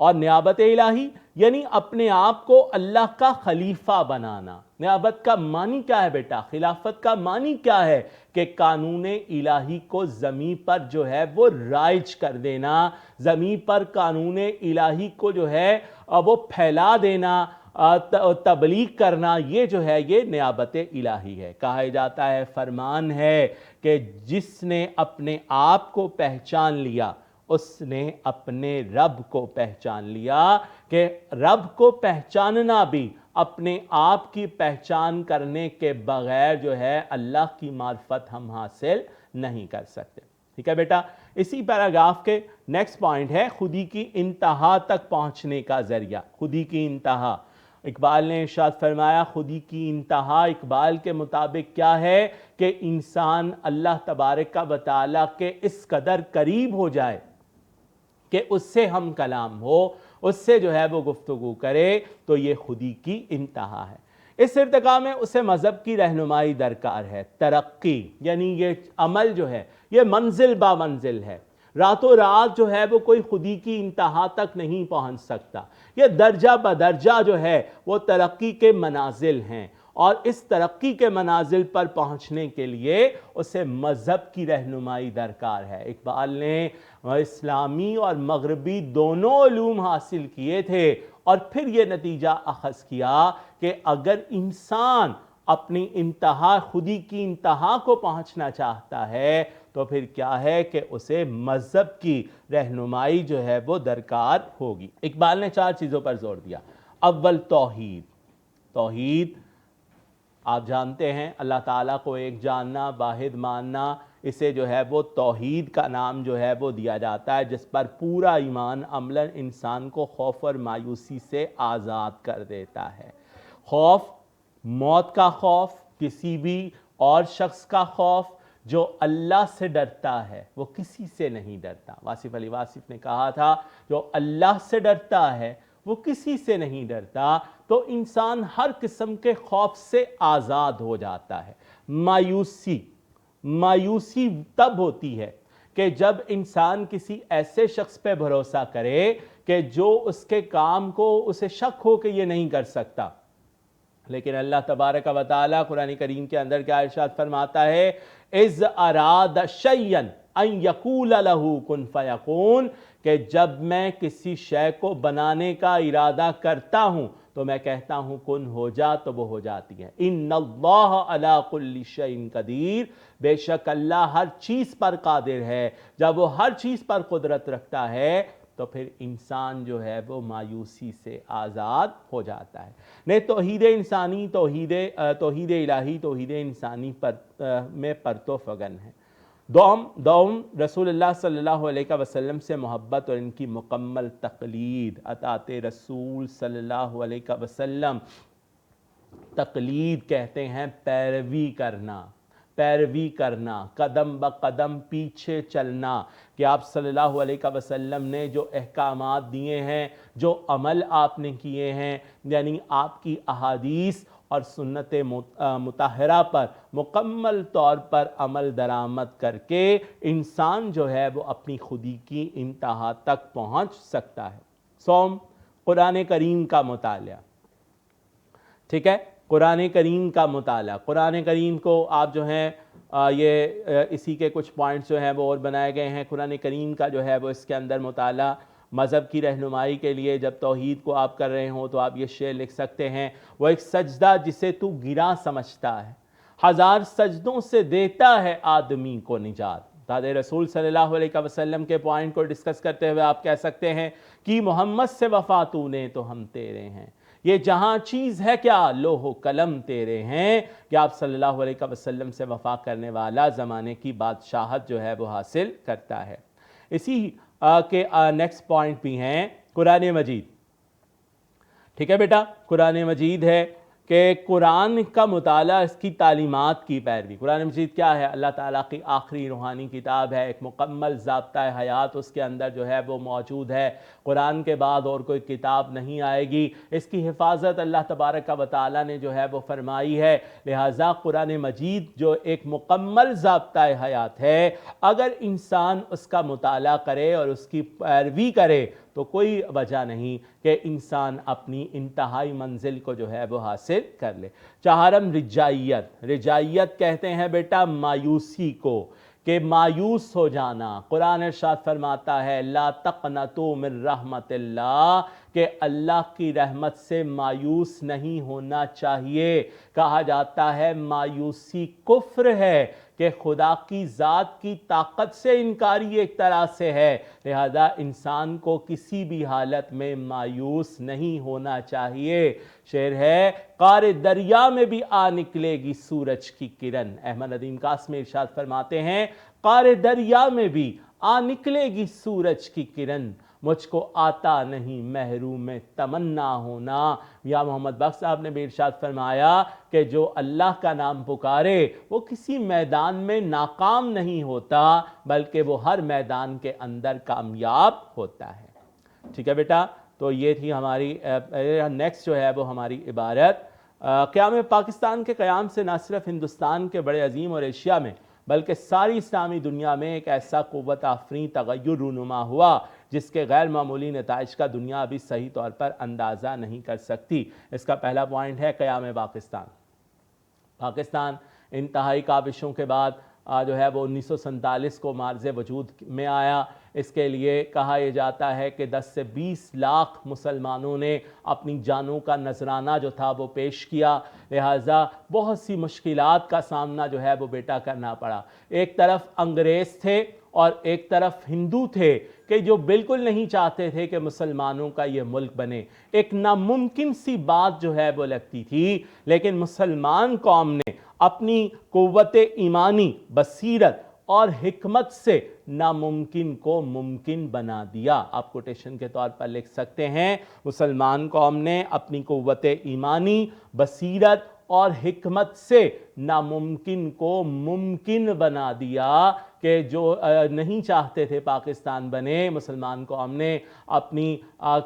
اور نیابت الہی یعنی اپنے آپ کو اللہ کا خلیفہ بنانا۔ نیابت کا معنی کیا ہے بیٹا؟ خلافت کا معنی کیا ہے؟ کہ قانون الہی کو زمین پر جو ہے وہ رائج کر دینا، زمین پر قانون الہی کو جو ہے وہ پھیلا دینا، تبلیغ کرنا، یہ جو ہے یہ نیابت الہی ہے۔ کہا جاتا ہے، فرمان ہے کہ جس نے اپنے آپ کو پہچان لیا اس نے اپنے رب کو پہچان لیا، کہ رب کو پہچاننا بھی اپنے آپ کی پہچان کرنے کے بغیر جو ہے اللہ کی معرفت ہم حاصل نہیں کر سکتے۔ ٹھیک ہے بیٹا، اسی پیراگراف کے نیکسٹ پوائنٹ ہے خودی کی انتہا تک پہنچنے کا ذریعہ۔ خودی کی انتہا، اقبال نے ارشاد فرمایا خودی کی انتہا اقبال کے مطابق کیا ہے کہ انسان اللہ تبارک و تعالیٰ کے اس قدر قریب ہو جائے کہ اس سے ہم کلام ہو، اس سے جو ہے وہ گفتگو کرے، تو یہ خودی کی انتہا ہے۔ اس ارتقاء میں اسے مذہب کی رہنمائی درکار ہے۔ ترقی یعنی یہ عمل جو ہے یہ منزل با منزل ہے، راتوں رات جو ہے وہ کوئی خودی کی انتہا تک نہیں پہنچ سکتا، یہ درجہ بدرجہ جو ہے وہ ترقی کے منازل ہیں، اور اس ترقی کے منازل پر پہنچنے کے لیے اسے مذہب کی رہنمائی درکار ہے۔ اقبال نے اسلامی اور مغربی دونوں علوم حاصل کیے تھے، اور پھر یہ نتیجہ اخذ کیا کہ اگر انسان اپنی انتہا، خودی کی انتہا کو پہنچنا چاہتا ہے تو پھر کیا ہے کہ اسے مذہب کی رہنمائی جو ہے وہ درکار ہوگی۔ اقبال نے 4 چیزوں پر زور دیا۔ اول توحید، توحید آپ جانتے ہیں اللہ تعالیٰ کو ایک جاننا، واحد ماننا، اسے جو ہے وہ توحید کا نام جو ہے وہ دیا جاتا ہے، جس پر پورا ایمان عملاً انسان کو خوف اور مایوسی سے آزاد کر دیتا ہے۔ خوف، موت کا خوف، کسی بھی اور شخص کا خوف، جو اللہ سے ڈرتا ہے وہ کسی سے نہیں ڈرتا۔ واصف علی واصف نے کہا تھا جو اللہ سے ڈرتا ہے وہ کسی سے نہیں ڈرتا، تو انسان ہر قسم کے خوف سے آزاد ہو جاتا ہے۔ مایوسی تب ہوتی ہے کہ جب انسان کسی ایسے شخص پہ بھروسہ کرے کہ جو اس کے کام کو اسے شک ہو کہ یہ نہیں کر سکتا، لیکن اللہ تبارک و تعالیٰ قرآن کریم کے اندر کیا ارشاد فرماتا ہے، اِذْ أَرَادَ شَيْئًا أَن يَقُولَ لَهُ كُن فَيَكُونُ، کہ جب میں کسی شے کو بنانے کا ارادہ کرتا ہوں تو میں کہتا ہوں کن ہو جا تو وہ ہو جاتی ہے۔ ان اللہ علی کل شیء قدیر، بے شک اللہ ہر چیز پر قادر ہے۔ جب وہ ہر چیز پر قدرت رکھتا ہے تو پھر انسان جو ہے وہ مایوسی سے آزاد ہو جاتا ہے۔ نہیں، توحید انسانی، توحید الہی، توحید انسانی میں پرتو فگن ہے۔ دوم رسول اللہ صلی اللہ علیہ وسلم سے محبت اور ان کی مکمل تقلید۔ اطاعت رسول صلی اللہ علیہ وسلم، تقلید کہتے ہیں پیروی کرنا، پیروی کرنا، قدم بقدم پیچھے چلنا، کہ آپ صلی اللہ علیہ وسلم نے جو احکامات دیے ہیں، جو عمل آپ نے کیے ہیں، یعنی آپ کی احادیث اور سنت مطہرہ پر مکمل طور پر عمل درآمد کر کے انسان جو ہے وہ اپنی خودی کی انتہا تک پہنچ سکتا ہے۔ سوم، قرآن کریم کا مطالعہ۔ ٹھیک ہے، قرآن کریم کا مطالعہ، قرآن کریم کو آپ جو ہیں یہ اسی کے کچھ پوائنٹس جو ہیں وہ اور بنائے گئے ہیں۔ قرآن کریم کا جو ہے وہ اس کے اندر مطالعہ مذہب کی رہنمائی کے لیے، جب توحید کو آپ کر رہے ہوں تو آپ یہ شعر لکھ سکتے ہیں، وہ ایک سجدہ جسے تو گراں سمجھتا ہے، 1000 سجدوں سے دیتا ہے آدمی کو نجات۔ داد رسول صلی اللہ علیہ وسلم کے پوائنٹ کو ڈسکس کرتے ہوئے آپ کہہ سکتے ہیں کہ محمد سے وفا تو نے تو ہم تیرے ہیں، یہ جہاں چیز ہے کیا لوح و قلم تیرے ہیں، کہ آپ صلی اللہ علیہ وسلم سے وفا کرنے والا زمانے کی بادشاہت جو ہے وہ حاصل کرتا ہے۔ اسی کے نیکسٹ پوائنٹ بھی ہیں قرآن مجید۔ ٹھیک ہے بیٹا، قرآن مجید ہے کہ قرآن کا مطالعہ، اس کی تعلیمات کی پیروی۔ قرآن مجید کیا ہے؟ اللہ تعالیٰ کی آخری روحانی کتاب ہے، ایک مکمل ضابطۂ حیات اس کے اندر جو ہے وہ موجود ہے۔ قرآن کے بعد اور کوئی کتاب نہیں آئے گی، اس کی حفاظت اللہ تبارک و تعالیٰ نے جو ہے وہ فرمائی ہے، لہٰذا قرآن مجید جو ایک مکمل ضابطۂ حیات ہے، اگر انسان اس کا مطالعہ کرے اور اس کی پیروی کرے تو کوئی وجہ نہیں کہ انسان اپنی انتہائی منزل کو جو ہے وہ حاصل کر لے۔ چہارم رجائیت کہتے ہیں بیٹا مایوسی کو، کہ مایوس ہو جانا۔ قرآن ارشاد فرماتا ہے لا تقنطوا من رحمت اللہ، کہ اللہ کی رحمت سے مایوس نہیں ہونا چاہیے۔ کہا جاتا ہے مایوسی کفر ہے، کہ خدا کی ذات کی طاقت سے انکاری ایک طرح سے ہے، لہذا انسان کو کسی بھی حالت میں مایوس نہیں ہونا چاہیے۔ شعر ہے قعر دریا میں بھی آ نکلے گی سورج کی کرن۔ احمد ندیم قاسمی ارشاد فرماتے ہیں قعر دریا میں بھی آ نکلے گی سورج کی کرن، مجھ کو آتا نہیں محروم تمنا ہونا۔ یا محمد بخش صاحب نے بھی ارشاد فرمایا کہ جو اللہ کا نام پکارے وہ کسی میدان میں ناکام نہیں ہوتا، بلکہ وہ ہر میدان کے اندر کامیاب ہوتا ہے۔ ٹھیک ہے بیٹا، تو یہ تھی ہماری نیکسٹ جو ہے وہ ہماری عبارت۔ قیام پاکستان کے قیام سے نہ صرف ہندوستان کے بڑے عظیم اور ایشیا میں بلکہ ساری اسلامی دنیا میں ایک ایسا قوت آفریں تغیر رونما ہوا جس کے غیر معمولی نتائج کا دنیا ابھی صحیح طور پر اندازہ نہیں کر سکتی۔ اس کا پہلا پوائنٹ ہے قیام پاکستان۔ پاکستان انتہائی کاوشوں کے بعد جو ہے وہ 1947 کو معرض وجود میں آیا۔ اس کے لیے کہا یہ جاتا ہے کہ 10 سے 20 لاکھ مسلمانوں نے اپنی جانوں کا نذرانہ جو تھا وہ پیش کیا، لہٰذا بہت سی مشکلات کا سامنا جو ہے وہ بیٹا کرنا پڑا۔ ایک طرف انگریز تھے اور ایک طرف ہندو تھے کہ جو بالکل نہیں چاہتے تھے کہ مسلمانوں کا یہ ملک بنے۔ ایک ناممکن سی بات جو ہے وہ لگتی تھی، لیکن مسلمان قوم نے اپنی قوت ایمانی، بصیرت اور حکمت سے ناممکن کو ممکن بنا دیا۔ آپ کوٹیشن کے طور پر لکھ سکتے ہیں مسلمان قوم نے اپنی قوت ایمانی، بصیرت اور حکمت سے ناممکن کو ممکن بنا دیا، کہ جو نہیں چاہتے تھے پاکستان بنے، مسلمان قوم نے اپنی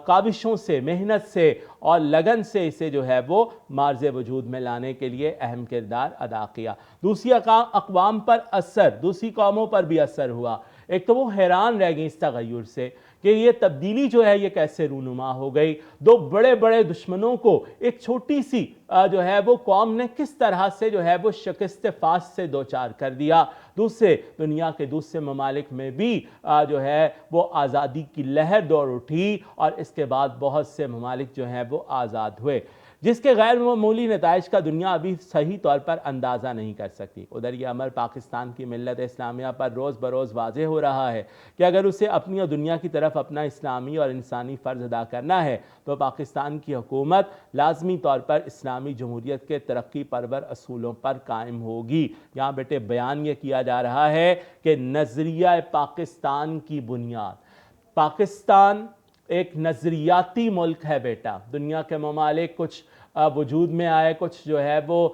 کاوشوں سے، محنت سے اور لگن سے اسے جو ہے وہ معرض وجود میں لانے کے لیے اہم کردار ادا کیا۔ دوسری اقوام پر اثر، دوسری قوموں پر بھی اثر ہوا۔ ایک تو وہ حیران رہ گئی اس تغیر سے کہ یہ تبدیلی جو ہے یہ کیسے رونما ہو گئی۔ دو بڑے بڑے دشمنوں کو ایک چھوٹی سی جو ہے وہ قوم نے کس طرح سے جو ہے وہ شکست فاش سے دوچار کر دیا۔ دوسرے دنیا کے دوسرے ممالک میں بھی جو ہے وہ آزادی کی لہر دوڑ اٹھی اور اس کے بعد بہت سے ممالک جو ہیں وہ آزاد ہوئے، جس کے غیر معمولی نتائج کا دنیا ابھی صحیح طور پر اندازہ نہیں کر سکتی۔ ادھر یہ امر پاکستان کی ملت اسلامیہ پر روز بروز واضح ہو رہا ہے کہ اگر اسے اپنی اور دنیا کی طرف اپنا اسلامی اور انسانی فرض ادا کرنا ہے تو پاکستان کی حکومت لازمی طور پر اسلامی جمہوریت کے ترقی پرور اصولوں پر قائم ہوگی۔ یہاں بیٹے بیان یہ کیا جا رہا ہے کہ نظریہ پاکستان کی بنیاد، پاکستان ایک نظریاتی ملک ہے بیٹا۔ دنیا کے ممالک کچھ وجود میں آئے، کچھ جو ہے وہ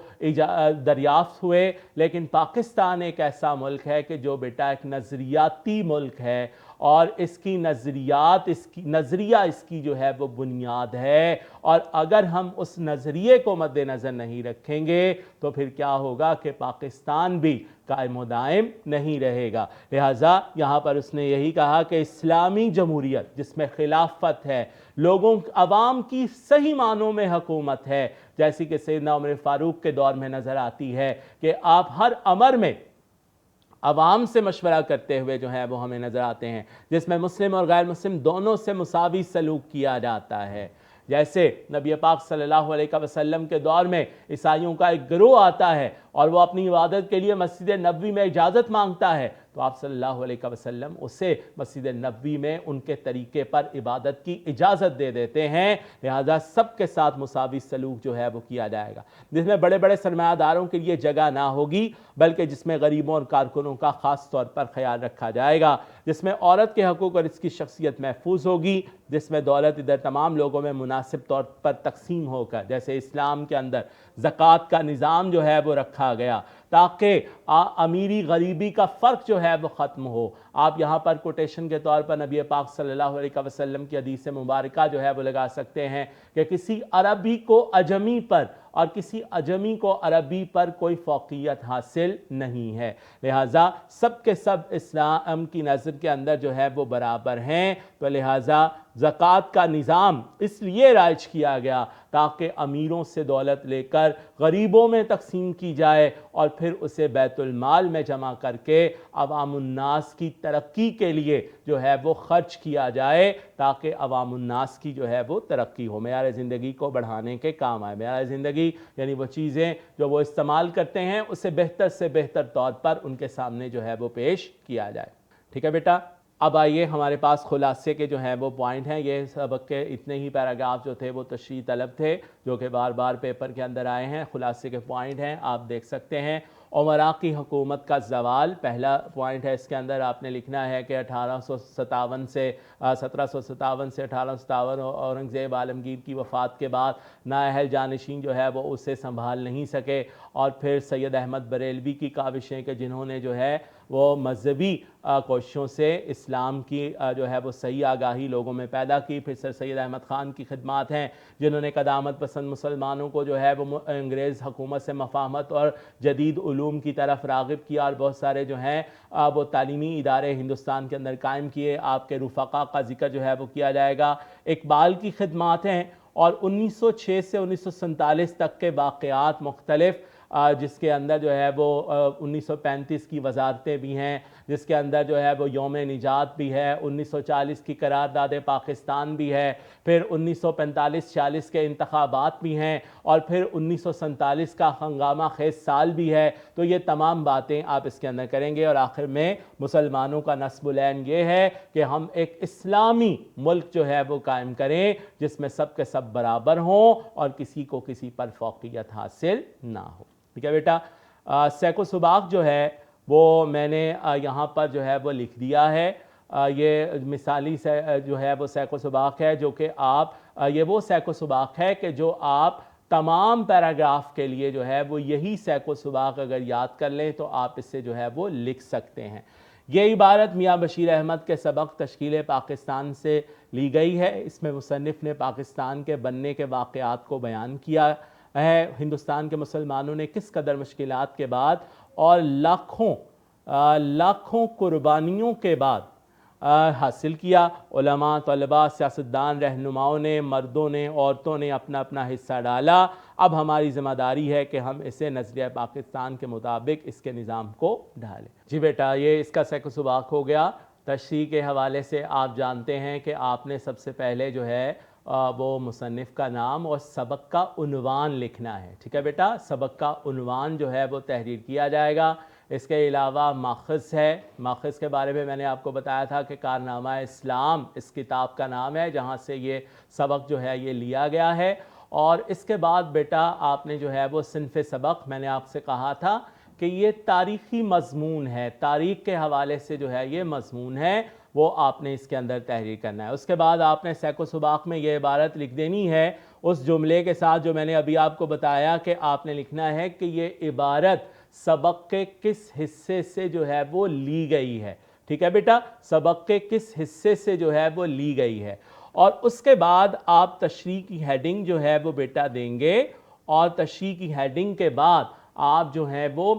دریافت ہوئے، لیکن پاکستان ایک ایسا ملک ہے کہ جو بیٹا ایک نظریاتی ملک ہے، اور اس کی نظریات، نظریہ اس کی جو ہے وہ بنیاد ہے، اور اگر ہم اس نظریے کو مد نظر نہیں رکھیں گے تو پھر کیا ہوگا کہ پاکستان بھی قائم و دائم نہیں رہے گا۔ لہٰذا یہاں پر اس نے یہی کہا کہ اسلامی جمہوریت جس میں خلافت ہے، لوگوں عوام کی صحیح معنوں میں حکومت ہے، جیسی کہ سیدنا عمر فاروق کے دور میں نظر آتی ہے کہ آپ ہر امر میں عوام سے مشورہ کرتے ہوئے جو ہے وہ ہمیں نظر آتے ہیں، جس میں مسلم اور غیر مسلم دونوں سے مساوی سلوک کیا جاتا ہے۔ جیسے نبی پاک صلی اللہ علیہ وسلم کے دور میں عیسائیوں کا ایک گروہ آتا ہے اور وہ اپنی عبادت کے لیے مسجد نبوی میں اجازت مانگتا ہے، تو آپ صلی اللہ علیہ وسلم اسے مسجد نبوی میں ان کے طریقے پر عبادت کی اجازت دے دیتے ہیں، لہذا سب کے ساتھ مساوی سلوک جو ہے وہ کیا جائے گا، جس میں بڑے بڑے سرمایہ داروں کے لیے جگہ نہ ہوگی، بلکہ جس میں غریبوں اور کارکنوں کا خاص طور پر خیال رکھا جائے گا، جس میں عورت کے حقوق اور اس کی شخصیت محفوظ ہوگی، جس میں دولت ادھر تمام لوگوں میں مناسب طور پر تقسیم ہو کر، جیسے اسلام کے اندر زکوٰۃ کا نظام جو ہے وہ رکھا گیا، تاکہ امیری غریبی کا فرق جو ہے وہ ختم ہو۔ آپ یہاں پر کوٹیشن کے طور پر نبی پاک صلی اللہ علیہ وسلم کی حدیث مبارکہ جو ہے وہ لگا سکتے ہیں کہ کسی عربی کو عجمی پر اور کسی عجمی کو عربی پر کوئی فوقیت حاصل نہیں ہے، لہٰذا سب کے سب اسلام کی نظر کے اندر جو ہے وہ برابر ہیں۔ تو لہٰذا زکوٰۃ کا نظام اس لیے رائج کیا گیا تاکہ امیروں سے دولت لے کر غریبوں میں تقسیم کی جائے اور پھر اسے بیت المال میں جمع کر کے عوام الناس کی ترقی کے لیے جو ہے وہ خرچ کیا جائے تاکہ عوام الناس کی جو ہے وہ ترقی ہو، معیار زندگی کو بڑھانے کے کام آئے۔ معیار زندگی یعنی وہ چیزیں جو وہ استعمال کرتے ہیں اسے بہتر سے بہتر طور پر ان کے سامنے جو ہے وہ پیش کیا جائے۔ ٹھیک ہے بیٹا، اب آئیے ہمارے پاس خلاصے کے جو ہیں وہ پوائنٹ ہیں۔ یہ سبق کے اتنے ہی پیراگراف جو تھے وہ تشریح طلب تھے جو کہ بار بار پیپر کے اندر آئے ہیں۔ خلاصے کے پوائنٹ ہیں، آپ دیکھ سکتے ہیں۔ امراء کی حکومت کا زوال پہلا پوائنٹ ہے، اس کے اندر آپ نے لکھنا ہے کہ 1757 سے 1857 اورنگزیب عالمگیر کی وفات کے بعد نااہل جانشین جو ہے وہ اسے سنبھال نہیں سکے، اور پھر سید احمد بریلوی کی کاوشیں کہ جنہوں نے جو ہے وہ مذہبی کوششوں سے اسلام کی جو ہے وہ صحیح آگاہی لوگوں میں پیدا کی۔ پھر سر سید احمد خان کی خدمات ہیں جنہوں نے قدامت پسند مسلمانوں کو جو ہے وہ انگریز حکومت سے مفاہمت اور جدید علوم کی طرف راغب کیا، اور بہت سارے جو ہیں وہ تعلیمی ادارے ہندوستان کے اندر قائم کیے۔ آپ کے رفقا کا ذکر جو ہے وہ کیا جائے گا۔ اقبال کی خدمات ہیں، اور 1906 سے 1947 تک کے واقعات مختلف جس کے اندر جو ہے وہ 1935 کی وزارتیں بھی ہیں، جس کے اندر جو ہے وہ یوم نجات بھی ہے، 1940 کی قرارداد پاکستان بھی ہے، پھر 1945-46 کے انتخابات بھی ہیں، اور پھر 1947 کا ہنگامہ خیز سال بھی ہے۔ تو یہ تمام باتیں آپ اس کے اندر کریں گے، اور آخر میں مسلمانوں کا نصب العین یہ ہے کہ ہم ایک اسلامی ملک جو ہے وہ قائم کریں جس میں سب کے سب برابر ہوں اور کسی کو کسی پر فوقیت حاصل نہ ہو۔ ٹھیک ہے بیٹا، سیکو سباق جو ہے وہ میں نے یہاں پر جو ہے وہ لکھ دیا ہے۔ یہ مثالی جو ہے وہ سیکو سباق ہے جو کہ آپ یہ وہ سیکو سباق ہے کہ جو آپ تمام پیراگراف کے لیے جو ہے وہ یہی سیکو سباق اگر یاد کر لیں تو آپ اس سے جو ہے وہ لکھ سکتے ہیں۔ یہ عبارت میاں بشیر احمد کے سبق تشکیل پاکستان سے لی گئی ہے۔ اس میں مصنف نے پاکستان کے بننے کے واقعات کو بیان کیا ہے، ہندوستان کے مسلمانوں نے کس قدر مشکلات کے بعد اور لاکھوں قربانیوں کے بعد حاصل کیا۔ علماء، طلباء، سیاستدان، رہنماؤں نے، مردوں نے، عورتوں نے اپنا اپنا حصہ ڈالا۔ اب ہماری ذمہ داری ہے کہ ہم اسے نظریہ پاکستان کے مطابق اس کے نظام کو ڈھالیں۔ جی بیٹا، یہ اس کا سیکو سباق ہو گیا۔ تشریح کے حوالے سے آپ جانتے ہیں کہ آپ نے سب سے پہلے جو ہے وہ مصنف کا نام اور سبق کا عنوان لکھنا ہے۔ ٹھیک ہے بیٹا، سبق کا عنوان جو ہے وہ تحریر کیا جائے گا۔ اس کے علاوہ ماخذ ہے، ماخذ کے بارے میں میں نے آپ کو بتایا تھا کہ کارنامہ اسلام اس کتاب کا نام ہے جہاں سے یہ سبق جو ہے یہ لیا گیا ہے۔ اور اس کے بعد بیٹا آپ نے جو ہے وہ صنف سبق، میں نے آپ سے کہا تھا کہ یہ تاریخی مضمون ہے، تاریخ کے حوالے سے جو ہے یہ مضمون ہے، وہ آپ نے اس کے اندر تحریر کرنا ہے۔ اس کے بعد آپ نے سیکو سباق میں یہ عبارت لکھ دینی ہے اس جملے کے ساتھ جو میں نے ابھی آپ کو بتایا کہ آپ نے لکھنا ہے کہ یہ عبارت سبق کے کس حصے سے جو ہے وہ لی گئی ہے۔ ٹھیک ہے بیٹا، سبق کے کس حصے سے جو ہے وہ لی گئی ہے، اور اس کے بعد آپ تشریح کی ہیڈنگ جو ہے وہ بیٹا دیں گے، اور تشریح کی ہیڈنگ کے بعد آپ جو ہے وہ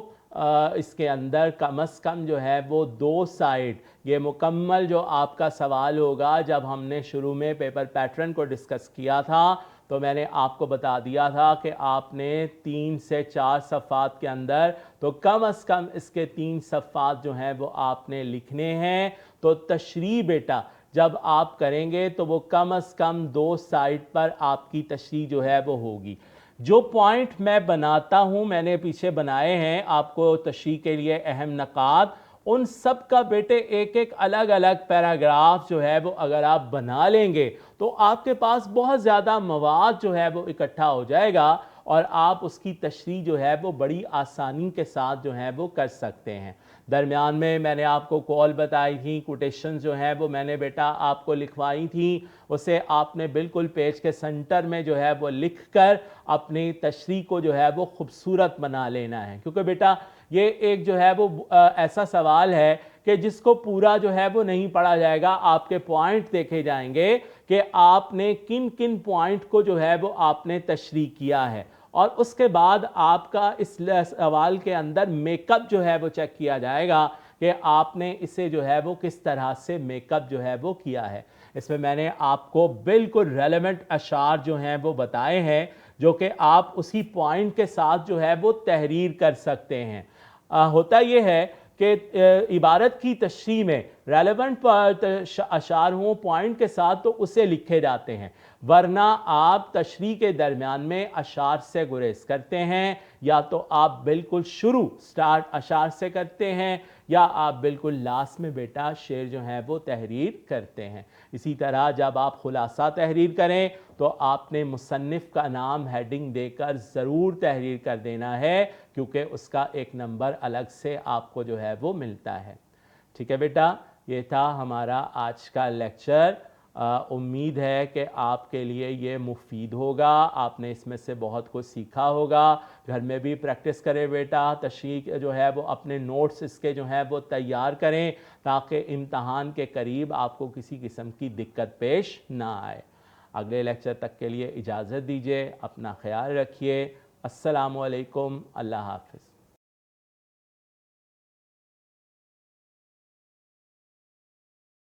اس کے اندر کم از کم جو ہے وہ 2 سائٹ، یہ مکمل جو آپ کا سوال ہوگا، جب ہم نے شروع میں پیپر پیٹرن کو ڈسکس کیا تھا تو میں نے آپ کو بتا دیا تھا کہ آپ نے 3 سے 4 صفحات کے اندر تو کم از کم اس کے 3 صفحات جو ہیں وہ آپ نے لکھنے ہیں۔ تو تشریح بیٹا جب آپ کریں گے تو وہ کم از کم 2 سائٹ پر آپ کی تشریح جو ہے وہ ہوگی۔ جو پوائنٹ میں بناتا ہوں، میں نے پیچھے بنائے ہیں آپ کو تشریح کے لیے اہم نکات، ان سب کا بیٹے ایک ایک الگ الگ پیراگراف جو ہے وہ اگر آپ بنا لیں گے تو آپ کے پاس بہت زیادہ مواد جو ہے وہ اکٹھا ہو جائے گا، اور آپ اس کی تشریح جو ہے وہ بڑی آسانی کے ساتھ جو ہے وہ کر سکتے ہیں۔ درمیان میں نے آپ کو کال بتائی تھی، کوٹیشنز جو ہیں وہ میں نے بیٹا آپ کو لکھوائی تھی، اسے آپ نے بالکل پیج کے سنٹر میں جو ہے وہ لکھ کر اپنی تشریح کو جو ہے وہ خوبصورت بنا لینا ہے، کیونکہ بیٹا یہ ایک جو ہے وہ ایسا سوال ہے کہ جس کو پورا جو ہے وہ نہیں پڑھا جائے گا. آپ کے پوائنٹ دیکھے جائیں گے کہ آپ نے کن کن پوائنٹ کو جو ہے وہ آپ نے تشریح کیا ہے, اور اس کے بعد آپ کا اس سوال کے اندر میک اپ جو ہے وہ چیک کیا جائے گا کہ آپ نے اسے جو ہے وہ کس طرح سے میک اپ جو ہے وہ کیا ہے. اس میں میں نے آپ کو بالکل ریلیونٹ اشعار جو ہیں وہ بتائے ہیں جو کہ آپ اسی پوائنٹ کے ساتھ جو ہے وہ تحریر کر سکتے ہیں. ہوتا یہ ہے کہ عبارت کی تشریح میں ریلیونٹ اشعار ہوں پوائنٹ کے ساتھ تو اسے لکھے جاتے ہیں, ورنہ آپ تشریح کے درمیان میں اشعار سے گریز کرتے ہیں, یا تو آپ بالکل شروع سٹارٹ اشعار سے کرتے ہیں یا آپ بالکل لاسٹ میں بیٹا شعر جو ہیں وہ تحریر کرتے ہیں. اسی طرح جب آپ خلاصہ تحریر کریں تو آپ نے مصنف کا نام ہیڈنگ دے کر ضرور تحریر کر دینا ہے, کیونکہ اس کا ایک نمبر الگ سے آپ کو جو ہے وہ ملتا ہے. ٹھیک ہے بیٹا, یہ تھا ہمارا آج کا لیکچر. امید ہے کہ آپ کے لیے یہ مفید ہوگا, آپ نے اس میں سے بہت کچھ سیکھا ہوگا. گھر میں بھی پریکٹس کریں بیٹا, تشریح جو ہے وہ اپنے نوٹس اس کے جو ہیں وہ تیار کریں تاکہ امتحان کے قریب آپ کو کسی قسم کی دقت پیش نہ آئے. اگلے لیکچر تک کے لیے اجازت دیجیے, اپنا خیال رکھیے. السلام علیکم, اللہ حافظ.